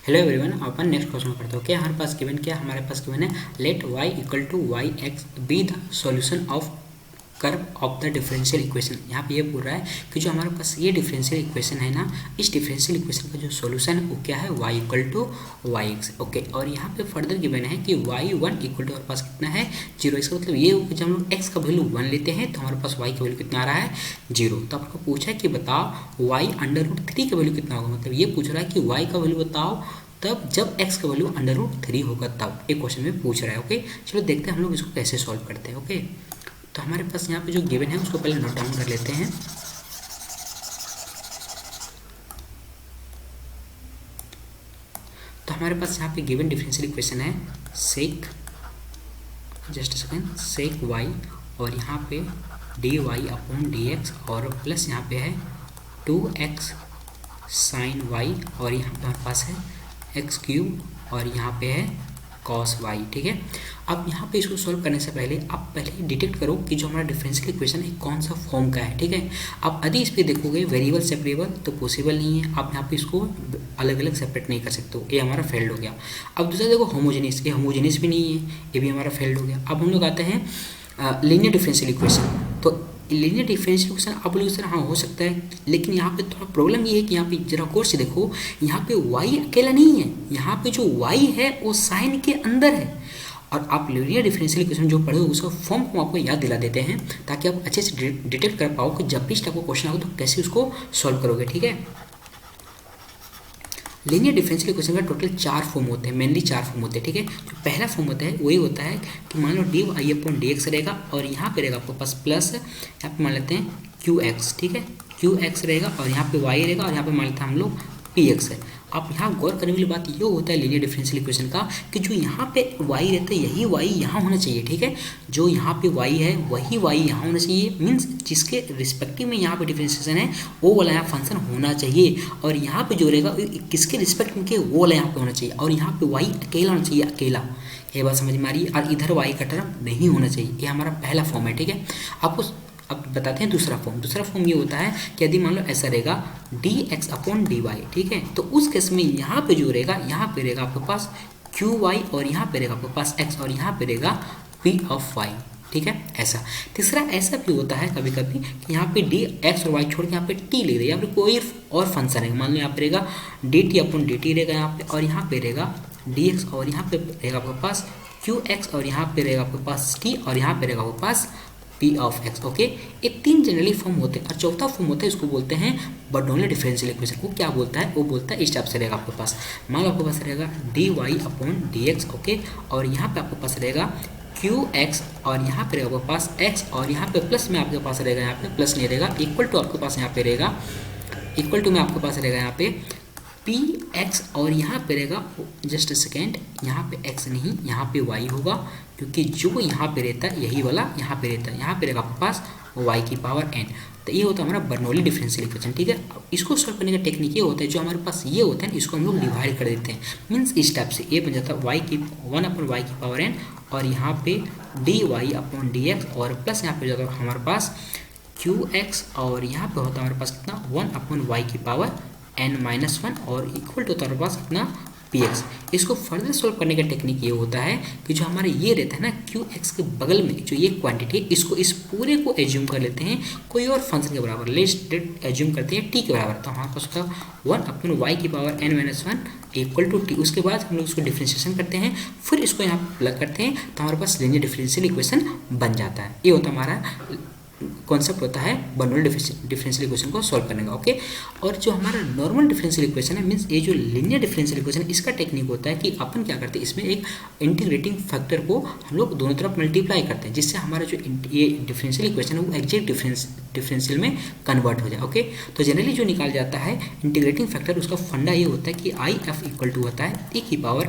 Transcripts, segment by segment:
Hello everyone, अपन next question करते हो। क्या हमारे पास गिवन है let y equal to y x be the solution of curve of the differential equation. यहाँ पे ये बोल रहा है कि जो हमारे पास ये डिफरेंशियल इक्वेशन है ना, इस डिफरेंशियल इक्वेशन का जो सॉल्यूशन है वो क्या है, y equal to y x. Okay, और यहाँ पे फर्दर गिवन है कि y1 इक्वल टू हमारे पास कितना है 0। इसका मतलब ये हो कि जब हम लोग x का वैल्यू 1 लेते हैं तो हमारे पास y का वैल्यू कितना आ रहा है 0। तो आपको पूछा है कि बताओ y√3 का वैल्यू कितना होगा। मतलब ये पूछ रहा है कि y का वैल्यू बताओ तब जब x का वैल्यू √3 होगा, तब एक क्वेश्चन में पूछ रहा है। ओके, चलो देखते हैं हम लोग इसको कैसे सॉल्व करते हैं। ओके, तो हमारे पास यहाँ पे जो गिवन है उसको पहले नोट डाउन कर लेते हैं। तो हमारे पास यहाँ पे गिवन डिफरेंशियल इक्वेशन है सेक सेक y और यहाँ पे dy/dx और प्लस यहाँ पे है 2x sin y और यहाँ पे हमारे पास है x³ और यहाँ पे है cos y। ठीक है, अब यहाँ पे इसको सॉल्व करने से पहले आप पहले डिटेक्ट करो कि जो हमारा डिफरेंशियल इक्वेशन है कौन सा फॉर्म का है। ठीक है, आप यदि इस पर देखोगे वेरिएबल सेपरेबल तो पॉसिबल नहीं है, आप यहाँ पे इसको अलग अलग सेपरेट नहीं कर सकते हो, ये हमारा फेल्ड हो गया। अब दूसरा देखो होमोजेनियस, ये होमोजेनियस भी नहीं है, ये भी हमारा फेल्ड हो गया। अब हम लोग आते हैं लीनियर डिफरेंशियल इक्वेशन। तो लीनियर डिफरेंशियल इक्वेशन आप लोग हाँ हो सकता है, लेकिन यहाँ पे थोड़ा प्रॉब्लम ये है कि यहाँ पे जरा गौर से देखो, यहाँ पे y अकेला नहीं है, यहाँ पे जो y है वो साइन के अंदर है। और आप लीनियर डिफरेंशियल इक्वेशन जो पढ़े हो उसका फॉर्म को आपको याद दिला देते हैं ताकि आप अच्छे से डिटेक्ट कर पाओ कि जब भी इस टाइप का क्वेश्चन आओ तो कैसे उसको सॉल्व करोगे। ठीक है, लीनियर डिफरेंशियल इक्वेशन का टोटल 4 फॉर्म होते हैं, मेनली 4 फॉर्म होते हैं। ठीक है, जो पहला फॉर्म होता है वही होता है कि मान लो dy/dx रहेगा और यहाँ पे रहेगा आपके पास प्लस, यहाँ पे मान लेते हैं qx। ठीक है, qx रहेगा और यहाँ पे y रहेगा और यहाँ पे मान लेते हैं हम लोग px है। आप यहाँ गौर करने वाली बात ये होता है लीनियर डिफरेंशियल इक्वेशन का कि जो यहाँ पे y रहता है यही y यहाँ होना चाहिए। ठीक है, जो यहाँ पे y है वही y यहाँ होना चाहिए, मीन्स जिसके रिस्पेक्टिव में यहाँ पे डिफरेंशिएशन है वो वाला यहाँ फंक्शन होना चाहिए। और यहाँ पे जो रहेगा किसके रिस्पेक्ट में के वो वाला यहाँ पे होना चाहिए। और यहाँ पे y अकेला होना चाहिए, अकेला। ये बात समझ में आ रही है। और इधर y का टर्म नहीं होना चाहिए, ये हमारा पहला फॉर्म है। ठीक है, आपको अब बताते हैं दूसरा फॉर्म। दूसरा फॉर्म ये होता है कि यदि मान लो ऐसा रहेगा dx/dy। ठीक है, तो उस केस में यहाँ पे जो रहेगा, यहाँ पे रहेगा आपके पास qy और यहाँ पे रहेगा आपके पास x और यहाँ पे रहेगा p(y). ठीक है, ऐसा। तीसरा ऐसा भी होता है कभी कभी कि यहाँ पे dx और y छोड़ के यहाँ पे t ले रहे या फिर कोई और फंक्शन है, मान लो यहाँ पे रहेगा dt/dt रहेगा यहाँ पे, और यहाँ पे रहेगा dx और यहाँ पे रहेगा आपके पास qx और यहाँ पे रहेगा आपके पास t और यहाँ पे रहेगा आपके पास p(x). ओके, ये 3 जनरली फॉर्म होते हैं। और चौथा फॉर्म होता है, इसको बोलते हैं बर्नौली डिफरेंशियल इक्वेशन। को क्या बोलता है, वो बोलता है इस टाइप से रहेगा आपके पास। मान लो आपके पास रहेगा dy/dx। ओके, और यहाँ पे आपके पास रहेगा qx और यहाँ पे रहेगा आपके पास x और यहाँ पे प्लस में आपके पास रहेगा, यहाँ पे प्लस नहीं रहेगा, इक्वल टू आपके पास यहाँ पे रहेगा, इक्वल टू में आपके पास रहेगा यहाँ पे px और यहाँ पे रहेगा, जस्ट अ सेकेंड, यहाँ पे x नहीं यहाँ पे y होगा, क्योंकि जो यहाँ पे रहता है यही वाला यहाँ पे रहता है, यहाँ पे रहेगा आपके पास y⁴n। तो ये होता है हमारा बर्नौली डिफरेंशियल इक्वेशन। ठीक है, अब इसको सॉल्व करने का टेक्निक ये होता है, जो हमारे पास ये होता है इसको हम लोग डिवाइड कर देते हैं, मीन्स इस टाइप से। ये बन जाता है 1/y⁴n और यहाँ पे dy/dx और प्लस यहाँ पे जाता है हमारे पास qx और यहाँ पे होता है हमारे पास कितना 1/y⁴n-1 और इक्वल टू होता है हमारे पास कितना px। इसको फर्दर सोल्व करने का टेक्निक ये होता है कि जो हमारे ये रहता है ना qx के बगल में जो ये क्वांटिटी है, इसको इस पूरे को एज्यूम कर लेते हैं कोई और फंक्शन के बराबर, लेट्स एज्यूम करते हैं t के बराबर। तो हमारे पास होता 1/y⁴n-1 इक्वल टू t। उसके बाद हम लोग इसको डिफरेंशिएशन करते हैं, फिर इसको यहाँ प्लग करते हैं तो हमारे पास लीनियर डिफरेंशियल इक्वेशन बन जाता है। ये होता है हमारा कॉन्सेप्ट होता है बर्नौली डिफरेंशियल इक्वेशन को सॉल्व करने का। ओके, और जो हमारा नॉर्मल डिफरेंशियल इक्वेशन है, मीन्स ये जो लीनियर डिफरेंशियल इक्वेशन है, इसका टेक्निक होता है कि अपन क्या करते हैं, इसमें एक इंटीग्रेटिंग फैक्टर को हम लोग दोनों तरफ मल्टीप्लाई करते हैं, जिससे हमारा जो ये डिफरेंशियल इक्वेशन है वो एग्जैक्ट डिफरेंशियल में कन्वर्ट हो जाए। ओके, तो जनरली जो निकाल जाता है इंटीग्रेटिंग फैक्टर, उसका फंडा ये होता है कि IF इक्वल टू होता है e⁻∫, और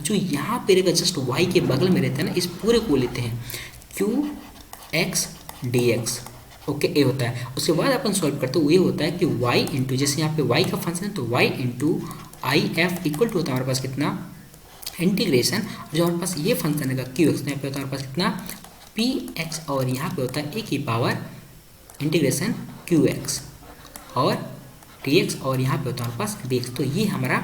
जो यहाँ पे रहेगा जस्ट y के बगल में रहता है ना, इस पूरे को लेते हैं qx dx। ओके, ये होता है। उसके बाद अपन सॉल्व करते हुए ये होता है कि y इंटू, जैसे यहाँ पे y का फंक्शन है तो y into IF equal to होता है हमारे पास कितना इंटीग्रेशन, जो हमारे पास ये फंक्शन है qx, यहाँ पे होता है हमारे पास कितना px और यहाँ पे होता है e⁻∫qx और dx और यहाँ पे होता है हमारे पास dx। तो ये हमारा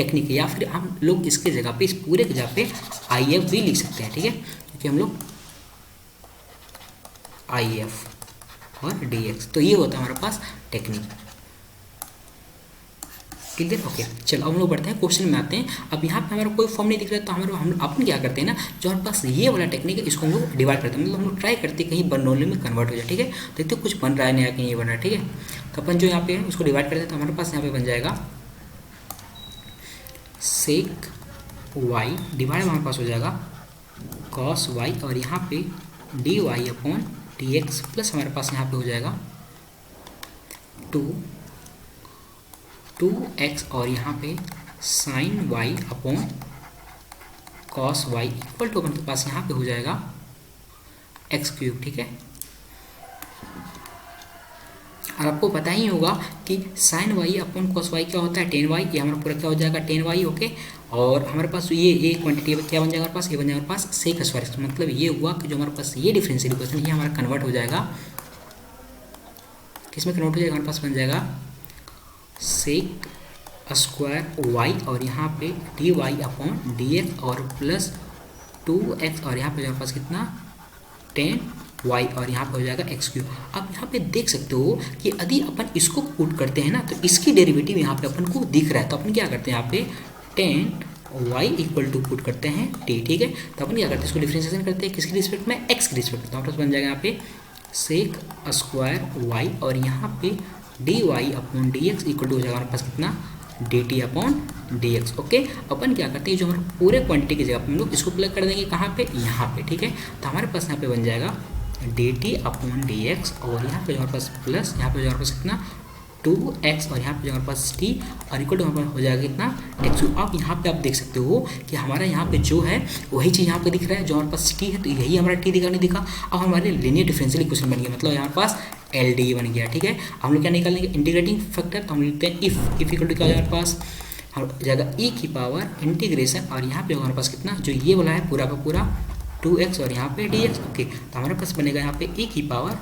टेक्निक, या फिर हम लोग इसके जगह पे, इस पूरे की जगह पे आई एफ भी लिख सकते हैं, ठीक है, क्योंकि हम लोग आई एफ और डी एक्स, तो ये होता है हमारे पास टेक्निक। क्लियर? ओके, चलो अब हम लोग बढ़ते हैं क्वेश्चन में आते हैं। अब यहाँ पे हमारा कोई फॉर्म नहीं दिख रहा है, तो हम अपन क्या करते हैं ना, जो हमारे पास ये वाला टेक्निक है इसको हम लोग डिवाइड करते हैं, मतलब हम लोग ट्राई करते हैं कहीं बर्नौली में कन्वर्ट हो जाए, ठीक है। देखते हैं कुछ बन रहा है नया कहीं ये बन रहा है, ठीक है। तो अपन जो यहाँ पे है उसको डिवाइड करते हैं, तो हमारे पास यहाँ पे बन जाएगा सेक वाई डिवाइड हमारे पास हो जाएगा कॉस वाई, और यहाँ पे d y upon d x plus हमारे पास यहाँ पे हो जाएगा 2x, और यहाँ पे sine y upon cos y equal to अपने पास यहाँ पे हो जाएगा एक्स क्यूब, ठीक है। और आपको पता ही होगा कि sine y upon cos y क्या होता है, टेन वाई, ये हमारा पूरा क्या हो जाएगा टेन वाई, ओके। और हमारे पास ये क्वांटिटी क्या बन जाएगा हमारे पास, ये बन जाएगा हमारे पास सेक स्क्वायर, मतलब ये हुआ कि जो हमारे पास ये डिफरेंशियल इक्वेशन ये हमारा कन्वर्ट हो जाएगा, किसमें कन्वर्ट हो जाएगा, हमारे पास बन जाएगा सेक स्क्वायर वाई, और यहाँ पे d y upon d x और प्लस 2x, और यहाँ पे हमारे पास कितना 10y, और यहाँ पे हो जाएगा एक्स क्यूब। अब यहाँ पे देख सकते हो कि यदि अपन इसको पुट करते हैं ना, तो इसकी डेरिवेटिव यहाँ पे अपन को दिख रहा है, तो अपन क्या करते हैं यहाँ पे 10y इक्वल टू पुट करते हैं t, ठीक है। तो अपन क्या करते हैं इसको डिफरेंशिएशन करते हैं किसके रिस्पेक्ट में, x के रिस्पेक्ट में, तो हमारे पास बन जाएगा यहाँ पे सेक स्क्वायर वाई, और यहाँ पे d y upon d x equal to हो जाएगा हमारे पास कितना d t upon d x, okay. अपन क्या करते हैं जो हमारे पूरे क्वांटिटी की जगह पे हम लोग इसको प्लग कर देंगे कहाँ पे, यहाँ पे, ठीक है। तो हमारे पास यहाँ पे बन जाएगा D t upon d x, और यहाँ पे जो हमारे पास प्लस यहाँ पे जो हमारे पास कितना 2x, और यहाँ पे जो हमारे पास t, और इक्वल टू हमारे पास हो जाएगा कितना x। अब यहाँ पे आप देख सकते हो कि हमारा यहाँ पे जो है वही चीज़ यहाँ पे दिख रहा है, जो हमारे पास t है, तो यही हमारा t दिखा नहीं दिखा। अब हमारे लीनियर डिफरेंशियल इक्वेशन बन गया, मतलब यहाँ पास एल डी बन गया, ठीक है। हम लोग क्या निकालेंगे इंटीग्रेटिंग फैक्टर, तो हम लिखते हैं इफ इक्वल टू क्या हो जाएगा हमारे पास, हम जाएगा e की पावर इंटीग्रेशन, और यहाँ पे हमारे पास कितना जो ये वाला है पूरा का पूरा 2x, और यहाँ पे dx, ओके। तो हमारे पास बनेगा यहाँ पे e की पावर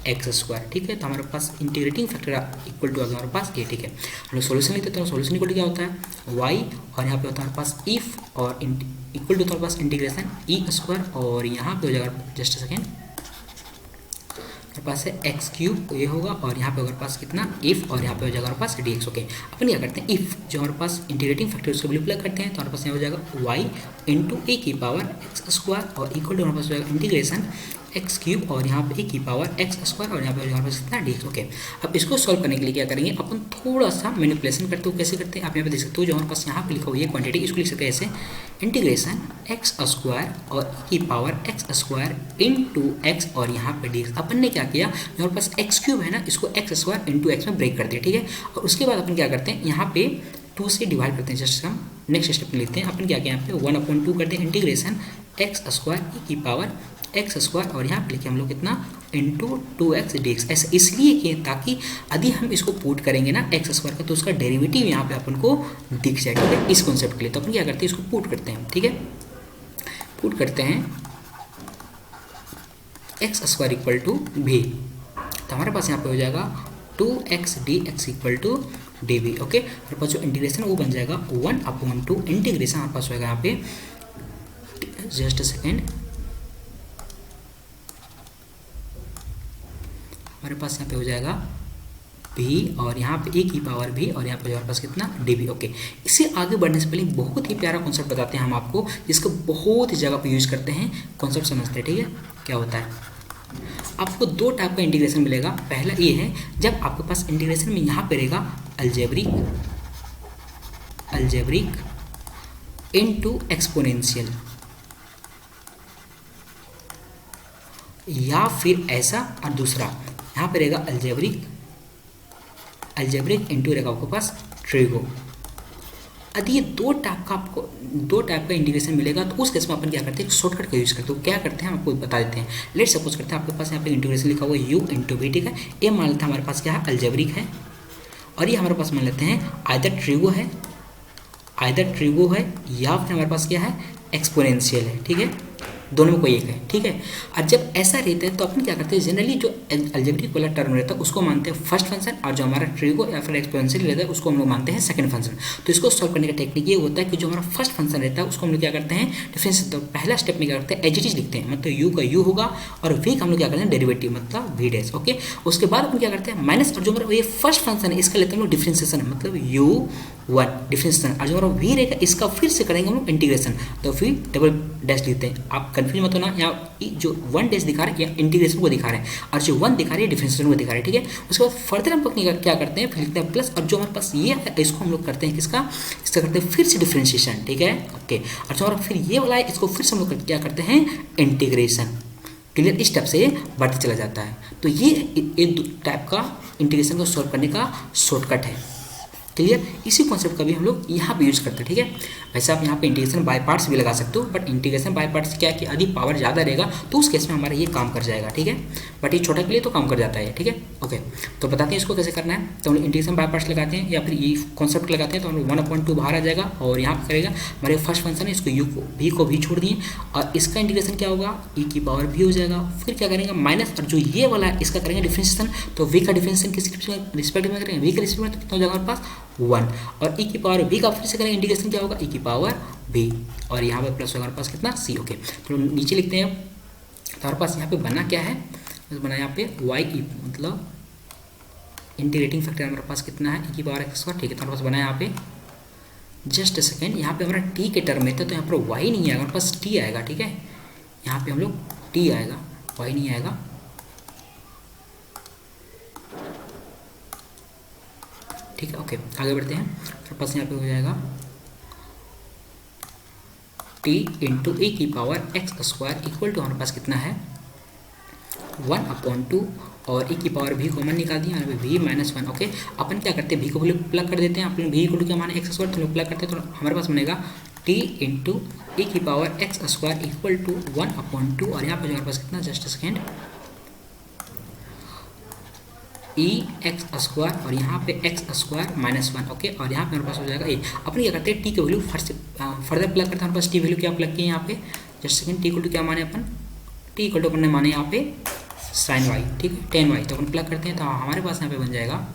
एक्स स्क्वायर, ठीक है। तो हमारे पास इंटीग्रेटिंग फैक्टर इक्वल टू हमारे पास ये, ठीक है। हम लोग सोल्यूशन लेते हैं, तो सोल्यूशन इक्वल टू क्या होता है y, और यहाँ पे होता है हमारे पास इफ, और इक्वल टू हमारे पास इंटीग्रेशन ई स्क्वायर, और यहाँ पे हो जाएगा जस्ट सेकेंड हमारे पास है एक्स क्यूब, ये होगा, और यहाँ पे हमारे पास कितना इफ, और यहाँ पे हो जाएगा हमारे पास डी एक्स, ओके। अपन क्या करते हैं इफ जो हमारे पास इंटीग्रेटिंग फैक्टर उसको प्लग करते हैं, तो हमारे पास यहाँ हो जाएगा वाई इंटू ए की पावर एक्स स्क्वायर, और इक्वल टू हमारे पास हो जाएगा इंटीग्रेशन एक्स क्यूब, और यहाँ पे ए की पावर एक्स स्क्वायर, और यहाँ पे हमारे पास कितना डी एक्स, ओके। अब इसको सॉल्व करने के लिए क्या करेंगे अपन, थोड़ा सा मैनिपुलेशन करते हो, कैसे करते हैं आप यहाँ पे देख सकते हो, जो हमारे पास यहाँ पे लिखा हुआ है क्वांटिटी, इसको लिख सकते हैं ऐसे इंटीग्रेशन एक्स स्क्वायर और e की power x square into x, और यहाँ पे डी एक्स। अपन ने क्या किया, जो हमारे पास एक्स क्यूब है ना, इसको एक्स स्क्वायर इंटू एक्स में ब्रेक कर दिया, ठीक है। और उसके बाद अपन क्या करते हैं यहाँ पे 2 से डिवाइड करते हैं, जस्ट हम नेक्स्ट स्टेप में लिखते हैं। अपन क्या किया यहाँ पे 1/2 करते हैं इंटीग्रेशन एक्स स्क्वायर e की पावर एक्स स्क्वायर, और यहाँ पे लिखे हम लोग कितना इंटू 2x dx, ऐसा इसलिए किए ताकि यदि हम इसको पुट करेंगे ना एक्स स्क्वायर का, तो उसका डेरिवेटिव यहाँ पे अपन को दिख जाए, ठीक है, इस कॉन्सेप्ट के लिए। तो अपन क्या करते हैं इसको पुट करते हैं, ठीक है, पुट करते हैं एक्स स्क्वायर इक्वल टू भी, तो हमारे पास यहाँ पे हो जाएगा 2x dx equal to d b, okay. हमारे पास जो इंटीग्रेशन वो बन जाएगा 1/2 इंटीग्रेशन हमारे पास होगा यहाँ पे जस्ट सेकेंड, हमारे पास यहाँ पे हो जाएगा भी, और यहाँ पे ए की पावर भी, और यहाँ पे हमारे पास कितना डी बी, ओके। इससे आगे बढ़ने से पहले बहुत ही प्यारा कॉन्सेप्ट बताते हैं हम आपको, जिसको बहुत ही जगह पे यूज करते हैं, कॉन्सेप्ट समझते हैं, ठीक है। क्या होता है, आपको 2 टाइप का इंटीग्रेशन मिलेगा। पहला ये है जब आपके पास इंटीग्रेशन में यहाँ पे रहेगा अलजेब्रिक इनटू एक्सपोनेंशियल, या फिर ऐसा, और दूसरा यहाँ पे रहेगा अलजेब्रिक इनटू रहेगा आपके पास ट्रिगो। यदि ये 2 टाइप का इंटीग्रेशन मिलेगा, तो उस केस में अपन क्या करते हैं शॉर्टकट का यूज करते हैं। क्या करते हैं हम आपको बता देते हैं। लेट सपोज करते हैं आपके पास यहाँ पे इंटीग्रेशन लिखा हुआ है u इंटू वी, ठीक है। ये मान लेते हैं हमारे पास क्या है अलजेब्रिक है, और ये हमारे पास मान लेते हैं आइदर ट्रिगो है या फिर हमारे पास क्या है एक्सपोनेंशियल है, ठीक है। दोनों में कोई एक है, ठीक है। और जब ऐसा रहता है तो अपन क्या करते हैं, जनरली जो अलजेब्रिक वाला टर्म रहता है उसको मानते हैं फर्स्ट फंक्शन, और जो हमारा ट्रिगो या फिर एक्सपोनेंशियल रहता है उसको हम लोग मानते हैं सेकंड फंक्शन। तो इसको सॉल्व करने का टेक्निक ये होता है कि जो हमारा फर्स्ट फंक्शन रहता है उसको हम लोग क्या करते हैं, डिफरेंस, तो पहला स्टेप में क्या करते हैं, एज इट इज लिखते हैं, मतलब यू का यू होगा और वी का हम लोग क्या करते हैं डेरिवेटिव, मतलब वी डैश, ओके। उसके बाद अपन क्या करते हैं माइनस, और जो हमारा ये फर्स्ट फंक्शन है इसका लेते हैं हम लोग डिफरेंशिएशन, मतलब यू वन डिफरेंशिएशन, और जो हमारा वी रहेगा इसका फिर से करेंगे हम लोग इंटीग्रेशन, तो फिर डबल डैश लिखते हैं। आप कंफ्यूज मत होना, यहाँ जो वन डैश दिखा रहे हैं या इंटीग्रेशन को दिखा रहे हैं, और जो वन दिखा रही है डिफरेंशिएशन को दिखा रहे हैं, ठीक है। उसके बाद फर्दर हम लोग क्या करते हैं, फिर लिखते हैं प्लस, और जो हमारे पास ये है इसको हम लोग करते हैं किसका, इसका करते हैं फिर से डिफरेंशिएशन, ठीक है, ओके। और जो हमारा फिर ये वाला है इसको फिर से हम लोग क्या करते हैं इंटीग्रेशन, क्लियर। इस टाइप से बढ़ते चला जाता है। तो ये एक टाइप का इंटीग्रेशन को सॉल्व करने का शॉर्टकट है, क्लियर। इसी कॉन्सेप्ट का भी हम लोग यहाँ पे यूज़ करते हैं, ठीक है। वैसे आप यहाँ पे इंटीग्रेशन बाय पार्ट्स भी लगा सकते हो, बट इंटीग्रेशन बाय पार्ट्स क्या है कि यदि पावर ज़्यादा रहेगा तो उस केस में हमारा ये काम कर जाएगा, ठीक है। बट ये छोटा के लिए तो काम कर जाता है, ठीक है, ओके। तो बताते हैं इसको कैसे करना है। तो हम लोग इंटीग्रेशन बाय पार्ट्स लगाते हैं या फिर ये कॉन्सेप्ट लगाते हैं, तो हम लोग 1/2 बाहर आ जाएगा और यहाँ पर करेगा हमारे फर्स्ट फंक्शन है, इसको यू को भी छोड़ दिए, और इसका इंटीग्रेशन क्या होगा, ई की पावर भी हो जाएगा। फिर क्या करेंगे माइनस, और जो ये वाला है इसका करेंगे डिफरेंशिएशन, तो वी का डिफरेंशिएशन किस रिस्पेक्ट में करेंगे, वी के रिस्पेक्ट में, तो कितना हो जाएगा हमारे पास 1, और ई की पावर वी का फिर से करेंगे इंटीग्रेशन, क्या होगा ई की पावर वी, और यहाँ पे प्लस होगा हमारे पास कितना सी, ओके। तो नीचे लिखते हैं, तो हमारे पास यहाँ पे बना क्या है, बना यहाँ पे वाई ई, मतलब इंटीग्रेटिंग फैक्टर हमारे पास कितना है, ई की पावर एक्स स्क्वायर, ठीक है। तो हमारे पास बना यहाँ पे, जस्ट अ सेकेंड, यहाँ पे हमारा टी के टर्म में था तो यहाँ पर वाई नहीं आएगा, हमारे पास टी आएगा, ठीक है। यहाँ पे हम लोग टी आएगा, वाई नहीं आएगा, ठीक है, ओके। आगे बढ़ते हैं, फिर पास यहाँ पे हो जाएगा टी इंटू ए की power x square equal to हमारे पास कितना है 1/2, और ए की पावर भी कॉमन निकाल दी, वी -1, ओके। अपन क्या करते हैं, भी को प्लग कर देते हैं, अपन भी इक्वल टू क्या माने एक्स स्क्वायर, तो लोग प्लग करते हैं, तो हमारे पास बनेगा टी इंटू ए की power x square equal to 1/2, और यहाँ पे हमारे पास कितना, just second, e x square, और यहाँ पे एक्स स्क्वायर -1, ओके। और यहाँ पे हमारे पास हो जाएगा ए। अपन क्या करते हैं टी के वैल्यू फर्दर प्लग करते हैं, हमारे पास टी वैल्यू क्या प्लग किए यहाँ पे, just second, t equal to क्या माने अपन, टी इक्वल टू अपन ने माने यहाँ पे साइन वाई, ठीक है, tan वाई, तो अपन प्लग करते हैं, तो हमारे पास यहाँ पे बन जाएगा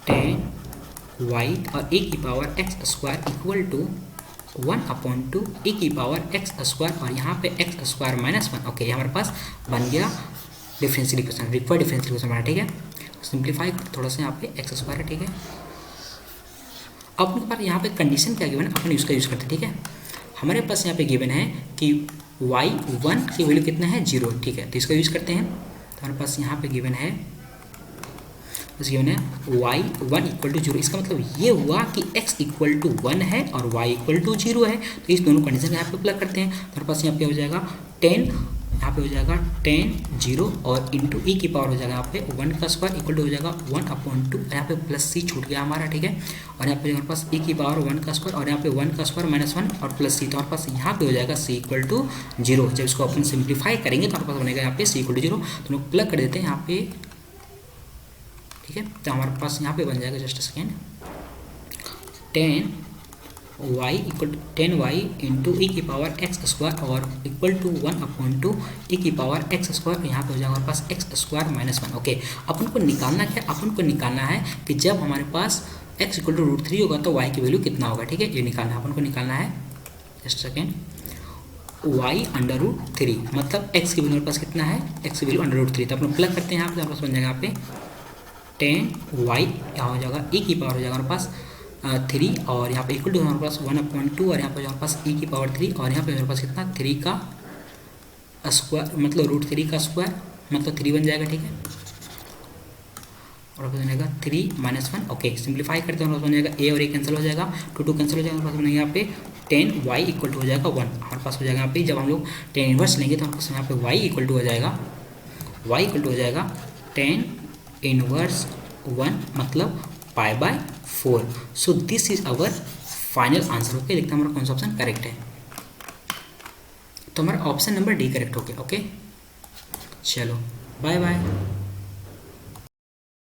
tan वाई और ए की power x square equal to 1/2 a की पावर एक्स स्क्वायर, और यहाँ पे एक्स स्क्वायर -1, ओके। हमारे पास बन गया differential equation, required differential equation हमारा, ठीक है। सिंप्लीफाई थोड़ा सा यहाँ पे एक्स स्क्वायर है, ठीक है। अब अपने पास यहाँ पे कंडीशन क्या गिवन है, अपन उसका यूज़ करते हैं, ठीक है। हमारे पास यहाँ पे गिवन है कि y1 की वैल्यू कितना है 0, ठीक है, तो इसका यूज़ करते हैं। तो हमारे पास यहाँ पे गिवन है, बस गिवन है y1 इक्वल टू 0, इसका मतलब ये हुआ कि x इक्वल टू 1 है और y इक्वल टू 0 है, तो इस दोनों कंडीशन यहाँ पे प्लग करते हैं। तो हमारे पास यहाँ पे हो जाएगा 10, यहाँ पे हो जाएगा 10 0 और इंटू ई की पावर हो जाएगा यहाँ पे 1 का स्क्वायर इक्वल टू हो जाएगा 1/2, यहाँ पे प्लस सी छूट गया हमारा, ठीक है। और यहाँ पे हमारे पास ई की पावर 1 का स्क्वायर, और यहाँ पे 1 का स्क्वायर -1 और प्लस सी, तो हमारे पास यहाँ पे हो जाएगा सी इक्वल टू 0। जब इसको अपन सिंप्लीफाई करेंगे तो हमारे पास बनेगा यहाँ पे सी इक्वल टू 0, तो लोग प्लग कर देते हैं यहाँ पे, ठीक है। तो हमारे पास यहाँ पे बन जाएगा, जस्ट सेकेंड, 10 वाई इंटू ई की पावर एक्स स्क्वायर और इक्वल टू 1/2 ई की पावर एक्स स्क्वायर, यहाँ पे हो जाएगा हमारे पास एक्स स्क्वायर -1, ओके। अपन को निकालना क्या, अपन को निकालना है कि जब हमारे पास x इक्वल टू √3 होगा तो y की वैल्यू कितना होगा, ठीक है, ये निकालना है अपन को, निकालना है, जस्ट सेकेंड, y/√3, मतलब x की वैल्यू हमारे पास कितना है, x की वैल्यू √3, तो अपन प्लग करते हैं यहाँ पे, हमारे पास बन जाएगा यहाँ पे 10y, यहाँ हो जाएगा e की पावर हो जाएगा हमारे पास 3, और यहाँ पे इक्वल टू हमारे पास 1/2, और यहाँ पे हमारे पास e की पावर 3, और यहाँ पे हमारे पास कितना 3 का स्क्वायर, मतलब √3 का स्क्वायर, मतलब 3 बन जाएगा, ठीक है। और बनेगा 3 -1, ओके। सिंप्लीफाई करते हैं, बन जाएगा a और a कैंसिल हो जाएगा, 2 कैंसिल हो जाएगा, हमारे पास बनेगा यहाँ पे 10y इक्वल टू हो जाएगा 1, हमारे पास हो जाएगा यहाँ पे, जब हम लोग 10 इनवर्स लेंगे तो हमारे पास यहाँ पे y इक्वल टू हो जाएगा, y इक्वल टू हो जाएगा 10 इनवर्स 1, मतलब π/4। So this is our final answer, okay. देखते हैं हमारा कौन सा ऑप्शन करेक्ट है, तो हमारा ऑप्शन नंबर डी करेक्ट हो गया, ओके। चलो बाय बाय।